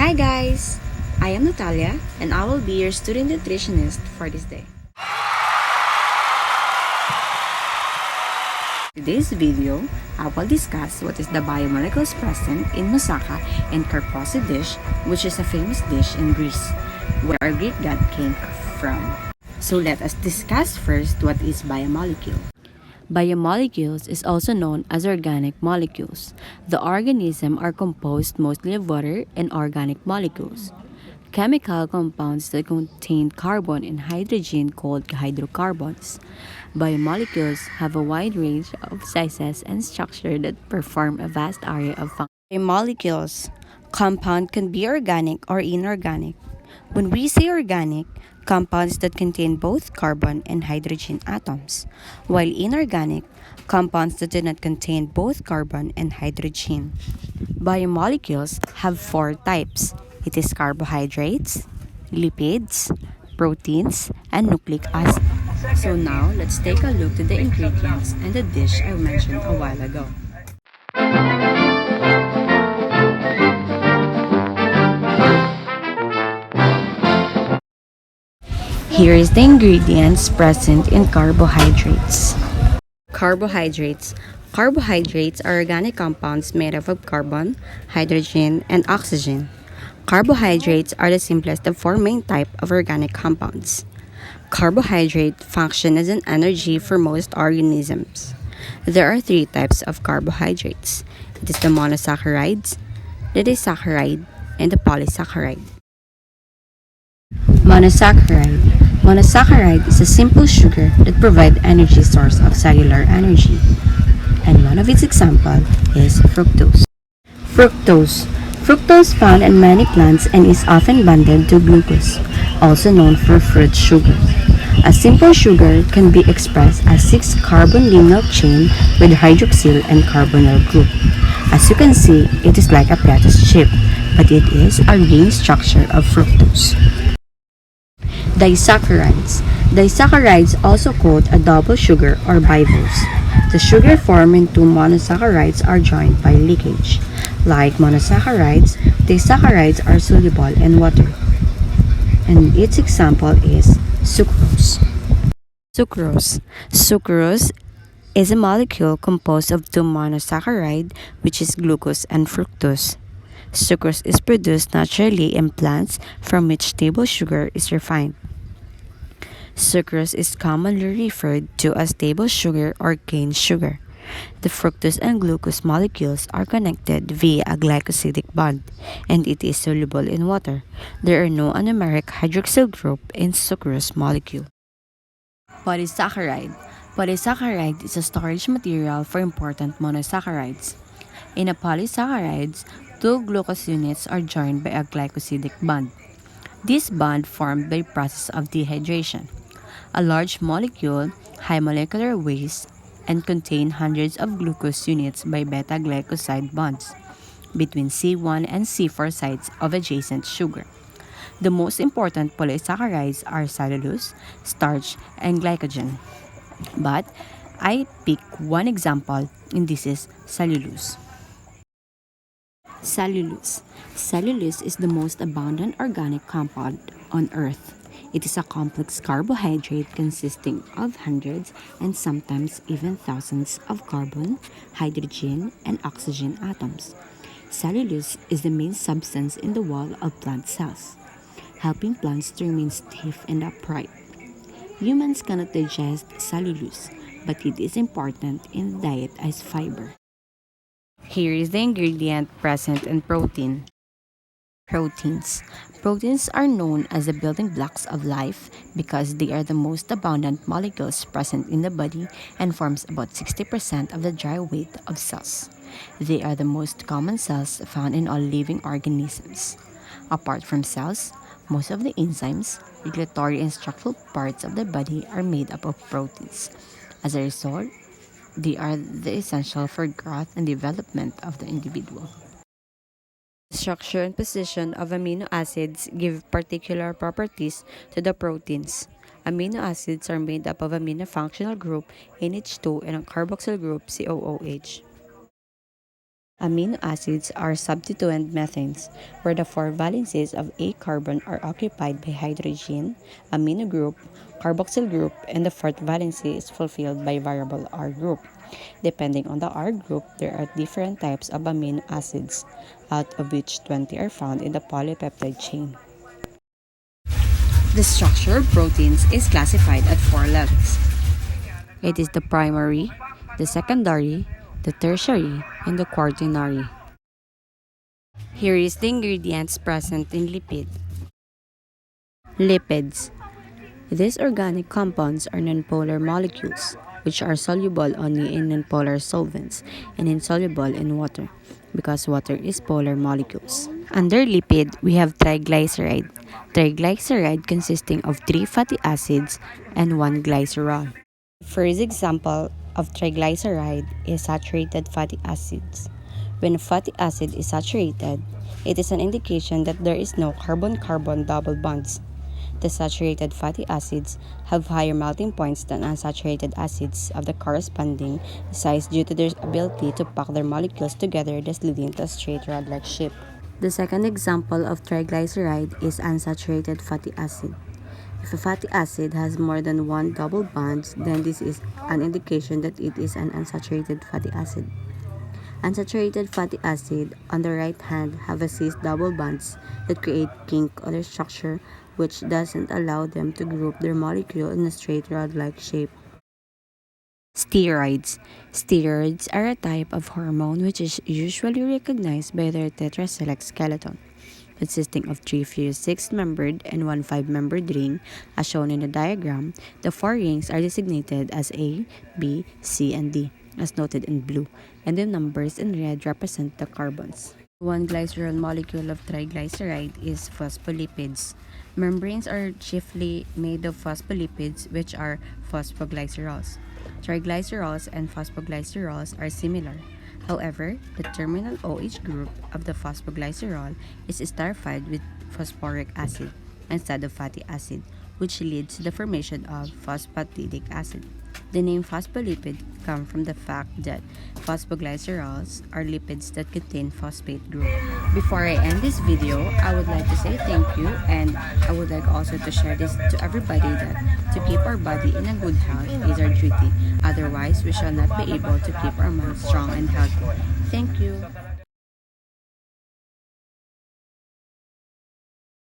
Hi guys! I am Natalia and I will be your student nutritionist for this day. In today's video, I will discuss what is the biomolecules present in moussaka and karposi dish, which is a famous dish in Greece, where our Greek god came from. So let us discuss first what is biomolecule. Biomolecules is also known as organic molecules. The organisms are composed mostly of water and organic molecules. Chemical compounds that contain carbon and hydrogen called hydrocarbons. Biomolecules have a wide range of sizes and structure that perform a vast area of functions. Biomolecules compound can be organic or inorganic. When we say organic, compounds that contain both carbon and hydrogen atoms, while inorganic, compounds that do not contain both carbon and hydrogen. Biomolecules have four types. It is carbohydrates, lipids, proteins, and nucleic acid. So now, let's take a look to the ingredients and the dish I mentioned a while ago. Here is the ingredients present in carbohydrates. Carbohydrates. Carbohydrates are organic compounds made up of carbon, hydrogen, and oxygen. Carbohydrates are the simplest of four main types of organic compounds. Carbohydrate function as an energy for most organisms. There are three types of carbohydrates. It is the monosaccharides, the disaccharide, and the polysaccharide. Monosaccharide. Monosaccharide is a simple sugar that provides energy source of cellular energy. And one of its examples is fructose. Fructose. Fructose found in many plants and is often bonded to glucose, also known for fruit sugar. A simple sugar can be expressed as 6-carbon lineal chain with hydroxyl and carbonyl group. As you can see, it is like a Plato's chip, but it is a ring structure of fructose. Disaccharides. Disaccharides, also called a double sugar or bivalves. The sugar formed into monosaccharides are joined by leakage. Like monosaccharides, disaccharides are soluble in water. And its example is sucrose. Sucrose. Sucrose is a molecule composed of two monosaccharides, which is glucose and fructose. Sucrose is produced naturally in plants from which table sugar is refined. Sucrose is commonly referred to as table sugar or cane sugar. The fructose and glucose molecules are connected via a glycosidic bond, and it is soluble in water. There are no anomeric hydroxyl group in sucrose molecule. Polysaccharide. Polysaccharide is a storage material for important monosaccharides. In a polysaccharides, two glucose units are joined by a glycosidic bond. This bond formed by process of dehydration. A large molecule, high molecular weight, and contain hundreds of glucose units by beta-glycoside bonds between C1 and C4 sites of adjacent sugar. The most important polysaccharides are cellulose, starch, and glycogen. But I pick one example, and this is cellulose. Cellulose. Cellulose is the most abundant organic compound on Earth. It is a complex carbohydrate consisting of hundreds and sometimes even thousands of carbon, hydrogen, and oxygen atoms. Cellulose is the main substance in the wall of plant cells, helping plants to remain stiff and upright. Humans cannot digest cellulose, but it is important in diet as fiber. Here is the ingredient present in protein. Proteins. Proteins are known as the building blocks of life because they are the most abundant molecules present in the body and forms about 60% of the dry weight of cells. They are the most common cells found in all living organisms. Apart from cells, most of the enzymes, regulatory and structural parts of the body are made up of proteins. As a result, they are the essential for growth and development of the individual. The structure and position of amino acids give particular properties to the proteins. Amino acids are made up of amino functional group NH2 and a carboxyl group COOH. Amino acids are substituent methanes, where the four valencies of a carbon are occupied by hydrogen, amino group, carboxyl group, and the fourth valency is fulfilled by variable R group. Depending on the R group, there are different types of amino acids, out of which 20 are found in the polypeptide chain. The structure of proteins is classified at four levels. It is the primary, the secondary, the tertiary, and the quaternary. Here is the ingredients present in lipid. Lipids. These organic compounds are nonpolar molecules, which are soluble only in nonpolar solvents and insoluble in water, because water is polar molecules. Under lipid, we have triglyceride. Triglyceride consisting of 3 fatty acids and 1 glycerol. First example of triglyceride is saturated fatty acids. When a fatty acid is saturated, it is an indication that there is no carbon-carbon double bonds. The saturated fatty acids have higher melting points than unsaturated acids of the corresponding size due to their ability to pack their molecules together, thus leading to a straight rod-like shape. The second example of triglyceride is unsaturated fatty acid. If a fatty acid has more than one double bond, then this is an indication that it is an unsaturated fatty acid. Unsaturated fatty acid on the right hand have a cis double bonds that create kink on their structure, which doesn't allow them to group their molecule in a straight rod-like shape. Steroids. Steroids are a type of hormone which is usually recognized by their tetraselect skeleton, consisting of 3 fused 6-membered and 1 5-membered ring, as shown in the diagram. The 4 rings are designated as A, B, C, and D, as noted in blue, and the numbers in red represent the carbons. One glycerol molecule of triglyceride is phospholipids. Membranes are chiefly made of phospholipids, which are phosphoglycerols. Triglycerols and phosphoglycerols are similar. However, the terminal OH group of the phosphoglycerol is esterified with phosphoric acid instead of fatty acid, which leads to the formation of phosphatidic acid. The name phospholipid comes from the fact that phosphoglycerols are lipids that contain phosphate group. Before I end this video, I would like to say thank you, and I would like also to share this to everybody that to keep our body in a good health is our duty. Otherwise, we shall not be able to keep our mind strong and healthy. Thank you.